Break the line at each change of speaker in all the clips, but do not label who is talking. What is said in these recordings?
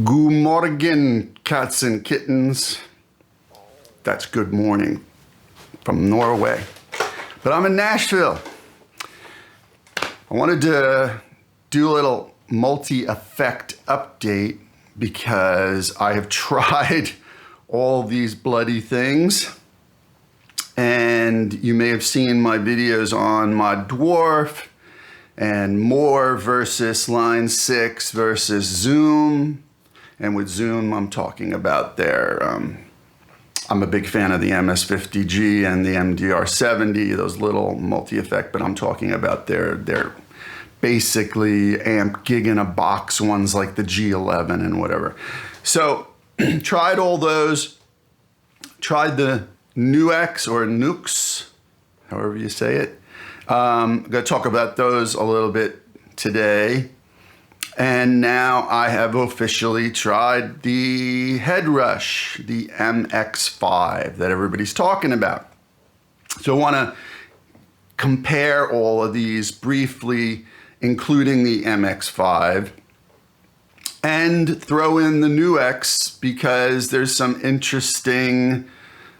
Good morning, cats and kittens. That's good morning from Norway. But I'm in Nashville. I wanted to do a little multi-effect update because I have tried all these bloody things. And you may have seen my videos on my Dwarf and Moore versus Line 6 versus Zoom. And with Zoom, I'm talking about their, I'm a big fan of the MS50G and the MDR70, those little multi-effect, but I'm talking about their basically amp gig in a box ones like the G11 and whatever. So tried all those, tried the NUX or NUX, however you say it. I'm going to talk about those a little bit today. And now I have officially tried the Headrush, the MX5 that everybody's talking about. So I want to compare all of these briefly, including the MX5, and throw in the NUX because there's some interesting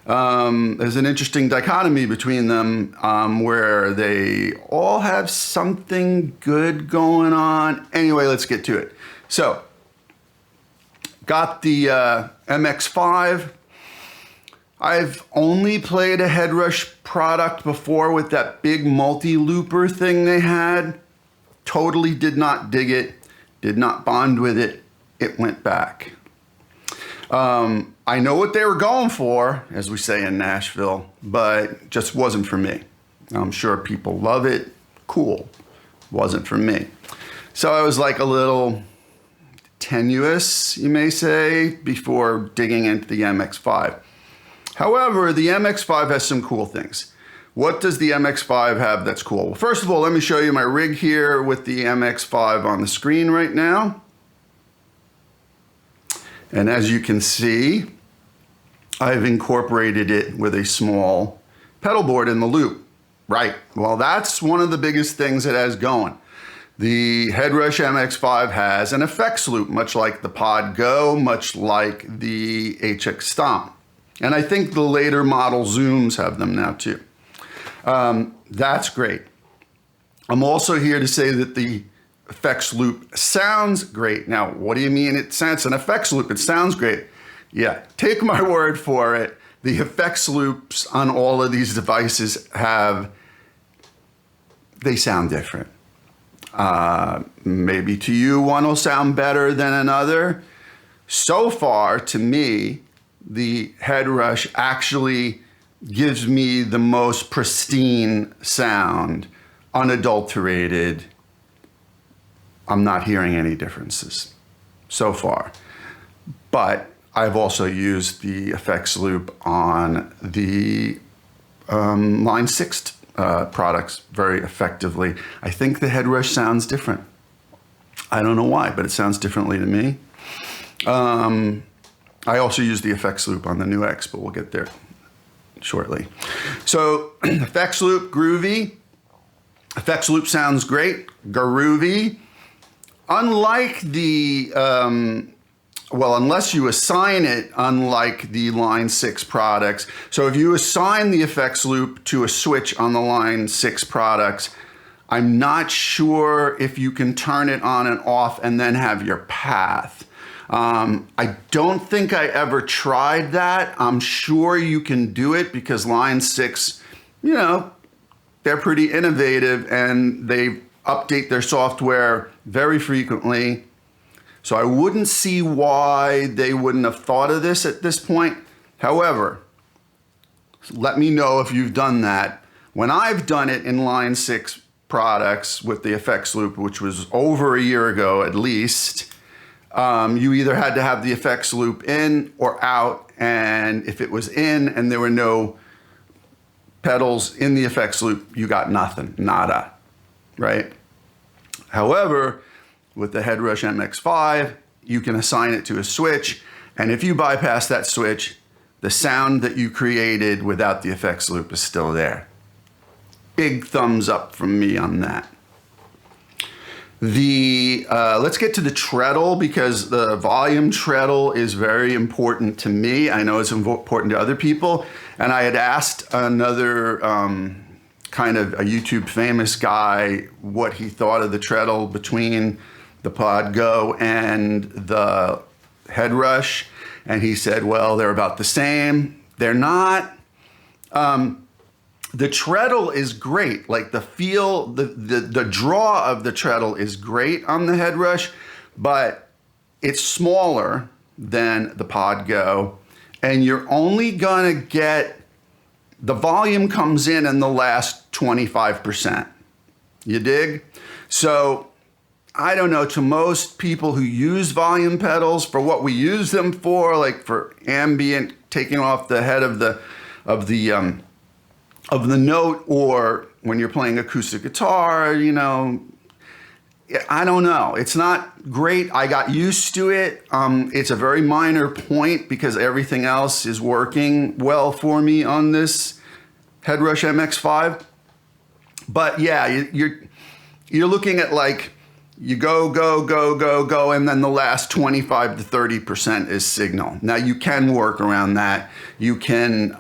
there's an interesting dichotomy between them where they all have something good going on. Anyway, let's get to it. So, got the MX5. I've only played a Headrush product before with that big multi-looper thing they had. Totally did not dig it, did not bond with it. It went back. I know what they were going for, as we say in Nashville, but just wasn't for me. I'm sure people love it. Cool. Wasn't for me. So I was like a little tenuous, you may say, before digging into the MX5. However, the MX5 has some cool things. What does the MX5 have that's cool? Well, first of all, let me show you my rig here with the MX5 on the screen right now. And as you can see, I've incorporated it with a small pedal board in the loop. Right, well, that's one of the biggest things it has going. The Headrush MX5 has an effects loop, much like the Pod Go, much like the HX Stomp. And I think the later model Zooms have them now too. That's great. I'm also here to say that the effects loop sounds great. Now, what do you mean it sounds an effects loop? It sounds great. Yeah, take my word for it. The effects loops on all of these devices they sound different. Maybe to you, one will sound better than another. So far, to me, the Headrush actually gives me the most pristine sound, unadulterated. I'm not hearing any differences so far, but I've also used the effects loop on the Line 6 products very effectively. I think the Headrush sounds different. I don't know why, but it sounds differently to me. I also use the effects loop on the NUX, but we'll get there shortly. So effects loop, groovy. Effects loop sounds great, groovy. Unlike the, well, unless you assign it, unlike the Line 6 products. So if you assign the effects loop to a switch on the Line 6 products, I'm not sure if you can turn it on and off and then have your path. I don't think I ever tried that. I'm sure you can do it because Line 6, you know, they're pretty innovative and they update their software very frequently. So I wouldn't see why they wouldn't have thought of this at this point. However, let me know if you've done that. When I've done it in Line 6 products with the effects loop, which was over a year ago at least, you either had to have the effects loop in or out. And if it was in and there were no pedals in the effects loop, you got nothing, nada. Right? However, with the Headrush MX5, you can assign it to a switch, and if you bypass that switch, the sound that you created without the effects loop is still there. Big thumbs up from me on that. Let's get to the treadle, because the volume treadle is very important to me. I know it's important to other people. And I had asked another kind of a YouTube famous guy what he thought of the treadle between the Pod Go and the Headrush. And he said, well, they're about the same. They're not. The treadle is great. Like the feel, the draw of the treadle is great on the Headrush, but it's smaller than the Pod Go. And you're only gonna get, the volume comes in the last 25%. You dig? So I don't know, to most people who use volume pedals for what we use them for, like for ambient, taking off the head of the note, or when you're playing acoustic guitar, you know, I don't know. It's not great. I got used to it. It's a very minor point because everything else is working well for me on this Headrush MX5. But yeah, you're looking at like, you go, and then the last 25 to 30% is signal. Now you can work around that. You can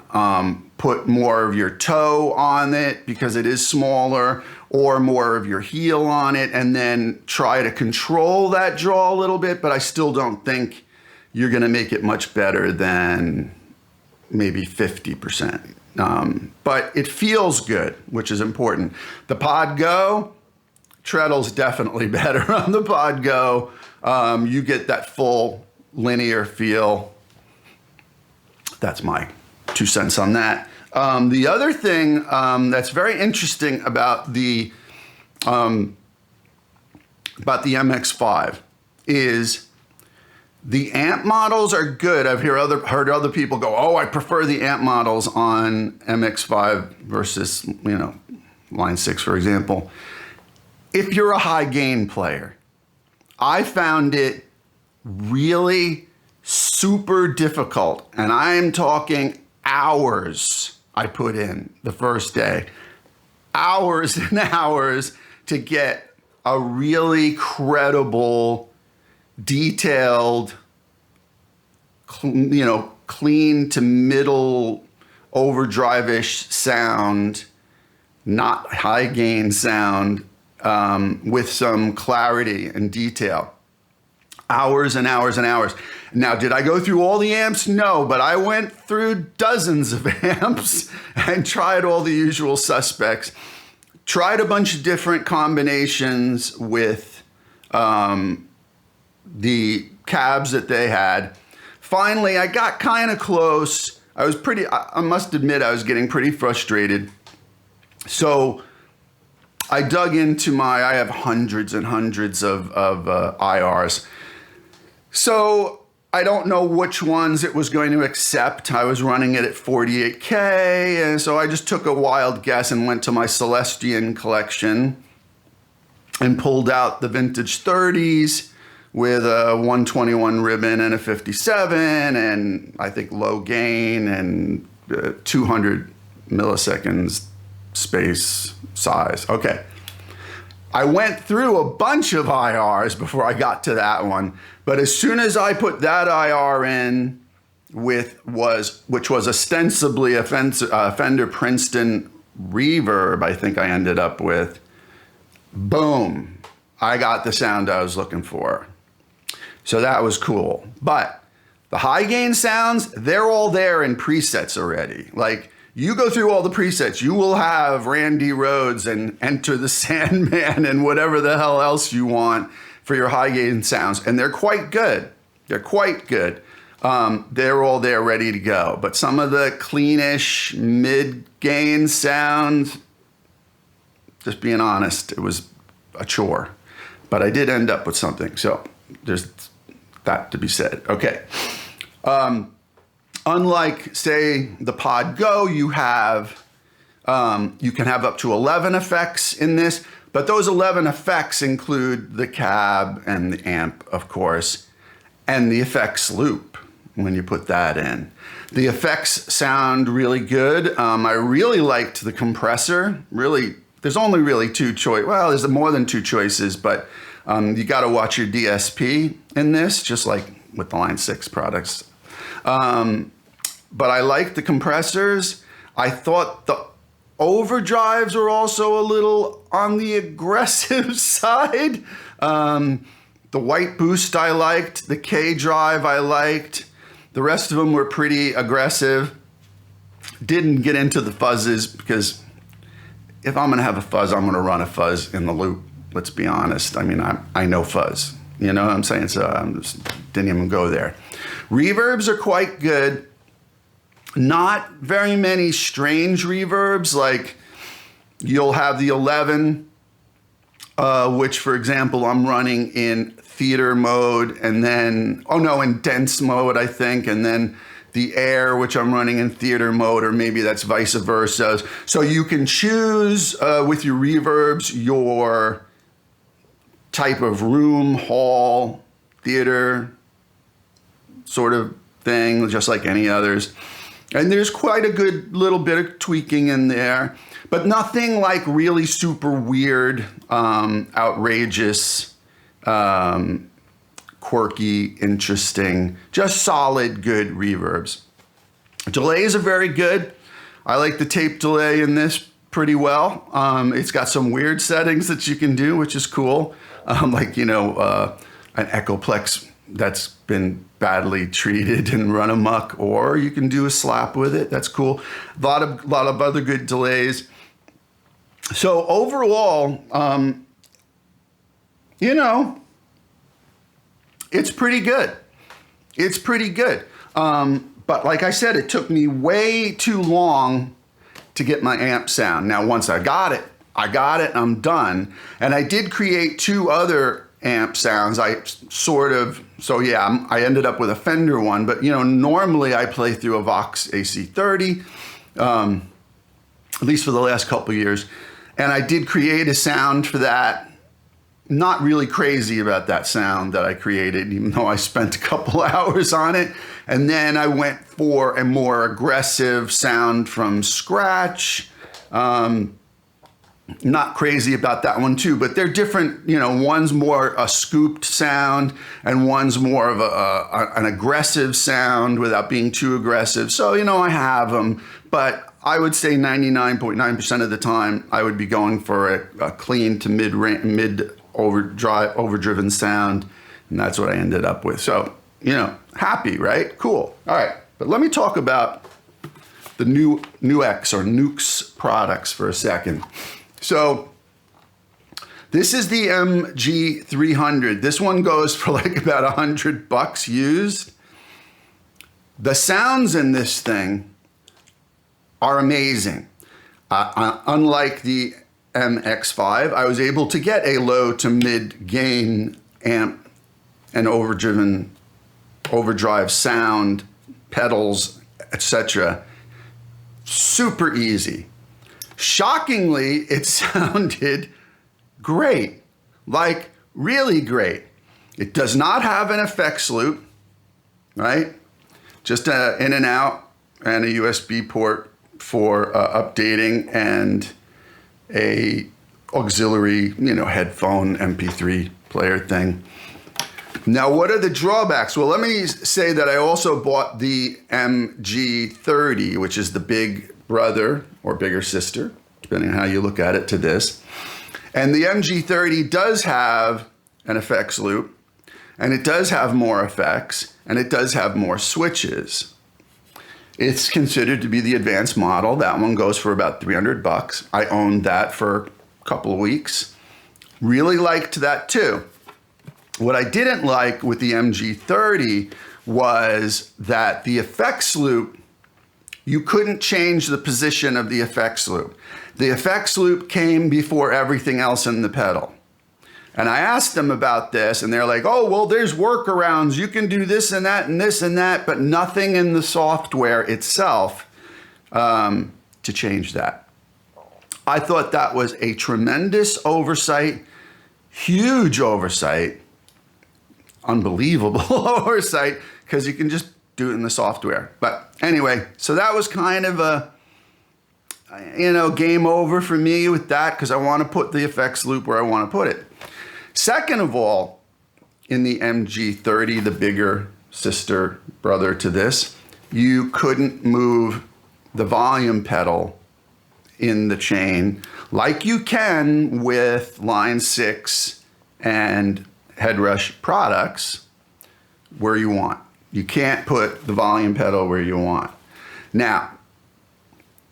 put more of your toe on it because it is smaller, or more of your heel on it, and then try to control that draw a little bit, but I still don't think you're gonna make it much better than maybe 50%. But it feels good, which is important. The Pod Go, treadle's definitely better on the Pod Go. You get that full linear feel. That's my 2 cents on that. The other thing that's very interesting about the MX5 is the amp models are good. I've heard other people go, oh, I prefer the amp models on MX5 versus, you know, Line 6, for example. If you're a high gain player, I found it really super difficult, and I am talking hours I put in the first day, hours and hours to get a really credible, detailed, you know, clean to middle overdrive-ish sound, not high gain sound, with some clarity and detail. Hours and hours and hours. Now, did I go through all the amps? No, but I went through dozens of amps and tried all the usual suspects. Tried a bunch of different combinations with the cabs that they had. Finally, I got kind of close. I must admit, I was getting pretty frustrated. So I dug into I have hundreds and hundreds of IRs. So I don't know which ones it was going to accept. I was running it at 48K, and so I just took a wild guess and went to my Celestian collection and pulled out the vintage 30s with a 121 ribbon and a 57, and I think low gain and 200 milliseconds space size. Okay. I went through a bunch of IRs before I got to that one, but as soon as I put that IR in which was ostensibly a Fender Princeton Reverb, I think I ended up with, boom, I got the sound I was looking for. So that was cool. But the high gain sounds, they're all there in presets already. Like, you go through all the presets, you will have Randy Rhoads and Enter the Sandman and whatever the hell else you want for your high gain sounds. And they're quite good. They're quite good. They're all there ready to go. But some of the cleanish mid gain sounds, just being honest, it was a chore. But I did end up with something. So there's that to be said. Okay. Unlike, say, the Pod Go, you can have up to 11 effects in this, but those 11 effects include the cab and the amp, of course, and the effects loop when you put that in. The effects sound really good. I really liked the compressor. Really, there's only really two choices. Well, there's more than two choices, but You got to watch your DSP in this, just like with the Line 6 products. But I like the compressors. I thought the overdrives were also a little on the aggressive side. The white boost I liked, the K drive I liked. The rest of them were pretty aggressive. Didn't get into the fuzzes because if I'm gonna have a fuzz, I'm gonna run a fuzz in the loop. Let's be honest. I mean, I know fuzz. You know what I'm saying? So I didn't even go there. Reverbs are quite good. Not very many strange reverbs. Like you'll have the 11, which for example, I'm running in theater mode and then, oh no, in dense mode, I think. And then the air, which I'm running in theater mode, or maybe that's vice versa. So you can choose with your reverbs, your type of room, hall, theater sort of thing, just like any others. And there's quite a good little bit of tweaking in there, but nothing like really super weird, outrageous, quirky, interesting, just solid, good reverbs. Delays are very good. I like the tape delay in this pretty well. It's got some weird settings that you can do, which is cool. Like, you know, an Echoplex that's been badly treated and run amok, or you can do a slap with it. That's cool. A lot of other good delays. So overall, you know, it's pretty good. It's pretty good. But like I said, it took me way too long to get my amp sound. Now, once I got it, I'm done. And I did create 2 other amp sounds. I ended up with a Fender one, but you know, normally I play through a Vox AC30, at least for the last couple of years. And I did create a sound for that. Not really crazy about that sound that I created, even though I spent a couple hours on it. And then I went for a more aggressive sound from scratch. Not crazy about that one too, but they're different. You know, one's more a scooped sound and one's more of an aggressive sound without being too aggressive. So, you know, I have them, but I would say 99.9% of the time I would be going for a clean to mid overdriven sound. And that's what I ended up with. So, you know, happy, right? Cool. All right. But let me talk about the new NUX or NUX products for a second. So this is the MG300. This one goes for like about $100 used. The sounds in this thing are amazing. Unlike the MX5, I was able to get a low to mid gain amp and overdrive sound, pedals, etc. Super easy. Shockingly, it sounded great, like really great. It does not have an effects loop, right? Just an in and out and a USB port for updating and a auxiliary, you know, headphone MP3 player thing. Now, what are the drawbacks? Well, let me say that I also bought the MG30, which is the big brother or bigger sister, depending on how you look at it, to this. And the MG30 does have an effects loop, and it does have more effects, and it does have more switches. It's considered to be the advanced model. That one goes for about $300. I owned that for a couple of weeks. Really liked that too. What I didn't like with the MG30 was that the effects loop, you couldn't change the position of the effects loop. The effects loop came before everything else in the pedal. And I asked them about this, and they're like, oh, well, there's workarounds. You can do this and that and this and that, but nothing in the software itself to change that. I thought that was a tremendous oversight, huge oversight, unbelievable oversight, because you can just do it in the software. But anyway, so that was kind of a, you know, game over for me with that, because I want to put the effects loop where I want to put it. Second of all, in the MG30, the bigger sister brother to this, you couldn't move the volume pedal in the chain like you can with Line 6 and Headrush products where you want. You can't put the volume pedal where you want. Now,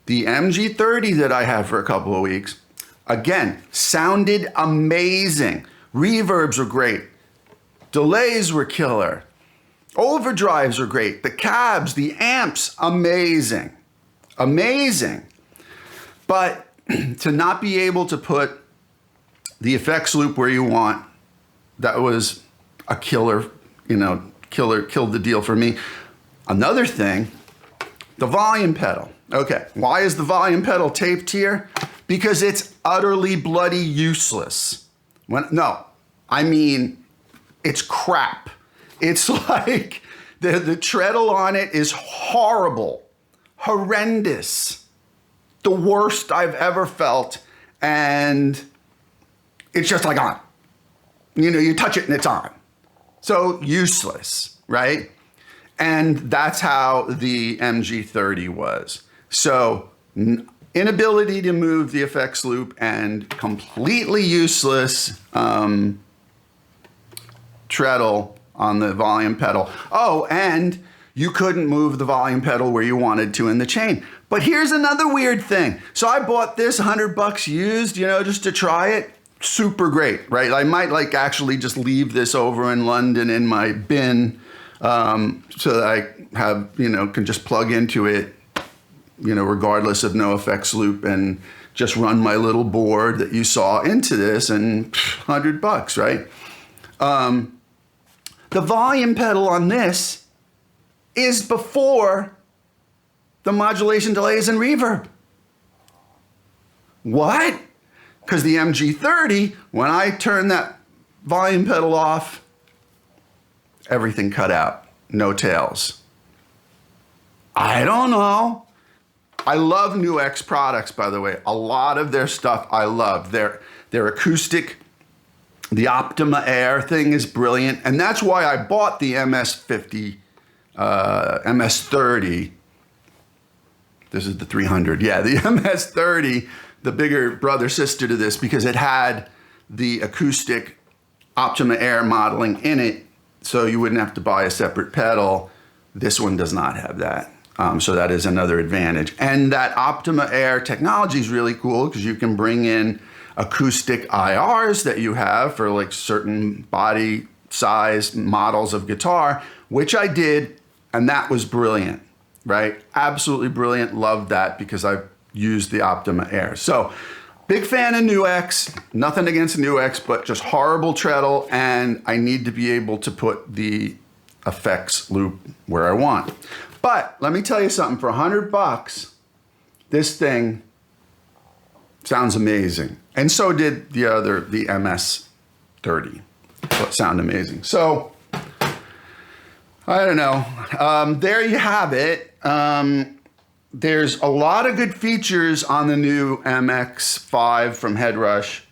the MG30 that I had for a couple of weeks, again, sounded amazing. Reverbs were great. Delays were killer. Overdrives were great. The cabs, the amps, amazing. Amazing. But to not be able to put the effects loop where you want, that was a killer, killed the deal for me. Another thing, the volume pedal. Okay, why is the volume pedal taped here? Because it's utterly bloody useless. It's crap. It's like the treadle on it is horrible, horrendous, the worst I've ever felt, and it's just like on. You touch it and it's on. So useless, right? And that's how the MG30 was. So inability to move the effects loop and completely useless treadle on the volume pedal. Oh, and you couldn't move the volume pedal where you wanted to in the chain. But here's another weird thing. So I bought this $100 used, just to try it. Super great, right? I might actually just leave this over in London in my bin so that I have, can just plug into it, regardless of no effects loop, and just run my little board that you saw into this, and $100, right? The volume pedal on this is before the modulation, delays, and reverb. What? Because the MG30, when I turned that volume pedal off, everything cut out, no tails. I don't know. I love NUX products, by the way. A lot of their stuff I love. Their acoustic, the Optima Air thing is brilliant. And that's why I bought the MS30. This is the 300. Yeah, the MS30, the bigger brother sister to this, because it had the acoustic Optima Air modeling in it, so you wouldn't have to buy a separate pedal. This one does not have that. So that is another advantage. And that Optima Air technology is really cool because you can bring in acoustic IRs that you have for certain body size models of guitar, which I did, and that was brilliant, right? Absolutely brilliant. Loved that because I've used the Optima Air. So big fan of NUX, nothing against NUX, but just horrible treadle, and I need to be able to put the effects loop where I want. But let me tell you something, for $100, this thing sounds amazing. And so did the MS30. So it sounded amazing. So, I don't know. There you have it. There's a lot of good features on the new MX5 from Headrush.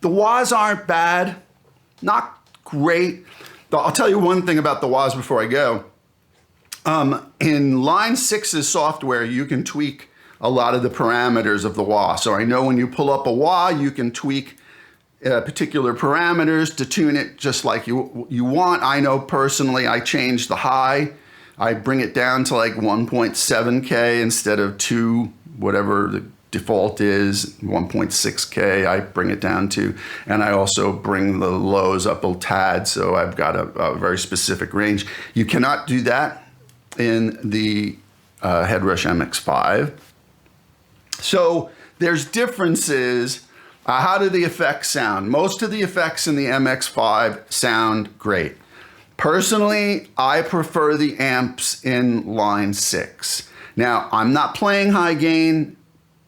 The wahs aren't bad, not great. I'll tell you one thing about the wahs before I go. In Line 6's software, you can tweak a lot of the parameters of the wah. So I know when you pull up a wah, you can tweak particular parameters to tune it just like you want. I know personally I changed the high. I bring it down to 1.7K instead of 2, whatever the default is, 1.6K I bring it down to. And I also bring the lows up a tad, so I've got a very specific range. You cannot do that in the Headrush MX5. So there's differences. How do the effects sound? Most of the effects in the MX5 sound great. Personally, I prefer the amps in Line 6. Now, I'm not playing high gain,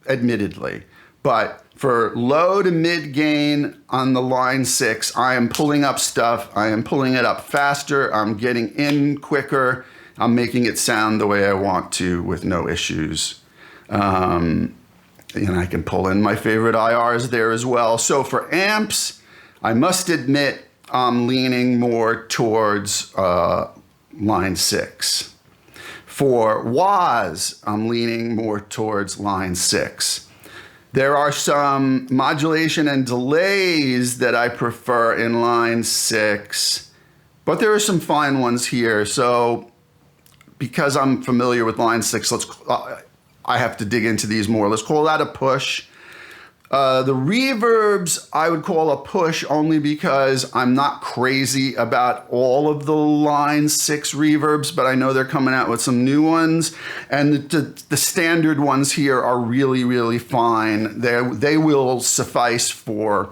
admittedly, but for low to mid gain on the Line 6, I am pulling up stuff. I am pulling it up faster. I'm getting in quicker. I'm making it sound the way I want to with no issues. And I can pull in my favorite IRs there as well. So for amps, I must admit I'm leaning more towards line 6. For wahs, I'm leaning more towards line 6. There are some modulation and delays that I prefer in line 6, but there are some fine ones here. So because I'm familiar with line 6, I have to dig into these more. Let's call that a push. The reverbs I would call a push only because I'm not crazy about all of the line 6 reverbs, but I know they're coming out with some new ones, and the standard ones here are really, really fine. They will suffice for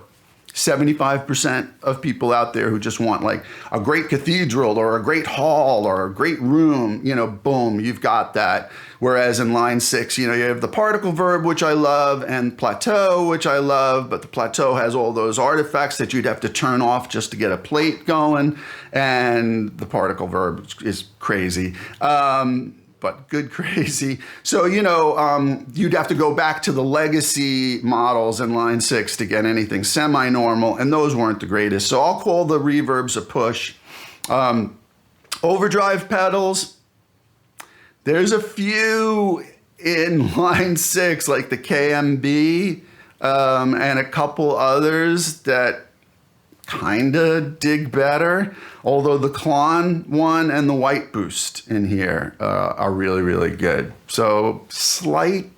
75% of people out there who just want like a great cathedral or a great hall or a great room, you know, boom, you've got that. Whereas in line 6, you know, you have the particle verb, which I love, and plateau, which I love, but the plateau has all those artifacts that you'd have to turn off just to get a plate going, and the particle verb is crazy. But good crazy. So, you know, you'd have to go back to the legacy models in line 6 to get anything semi-normal, and those weren't the greatest. So I'll call the reverbs a push. Overdrive pedals, there's a few in line 6, like the KMB, and a couple others that kind of dig better, although the Klon one and the White Boost in here are really, really good. So slight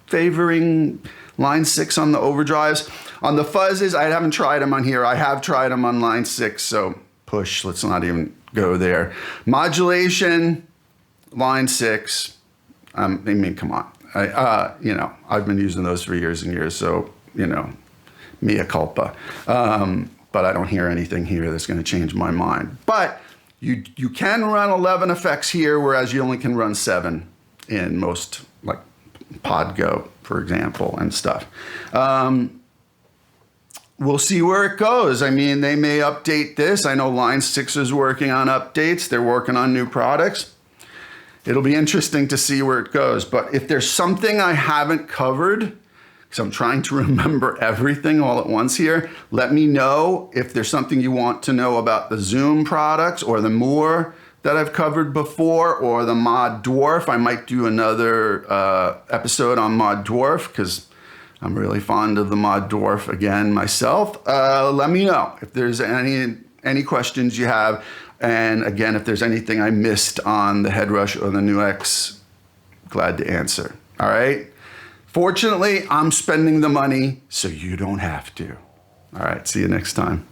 favoring line 6 on the overdrives. On the fuzzes, I haven't tried them on here. I have tried them on line 6, so push, let's not even go there. Modulation, line 6, I mean, come on. You know, I've been using those for years and years, so, you know, mea culpa. But I don't hear anything here that's going to change my mind. But you can run 11 effects here, whereas you only can run 7 in most, like Podgo, for example, and stuff. We'll see where it goes. I mean, they may update this. I know line 6 is working on updates. They're working on new products. It'll be interesting to see where it goes. But if there's something I haven't covered, because I'm trying to remember everything all at once here, let me know if there's something you want to know about the Zoom products or the Moore that I've covered before, or the Mod Dwarf. I might do another episode on Mod Dwarf because I'm really fond of the Mod Dwarf again myself. Let me know if there's any questions you have. And again, if there's anything I missed on the Headrush or the NUX, glad to answer. All right. Fortunately, I'm spending the money so you don't have to. All right, see you next time.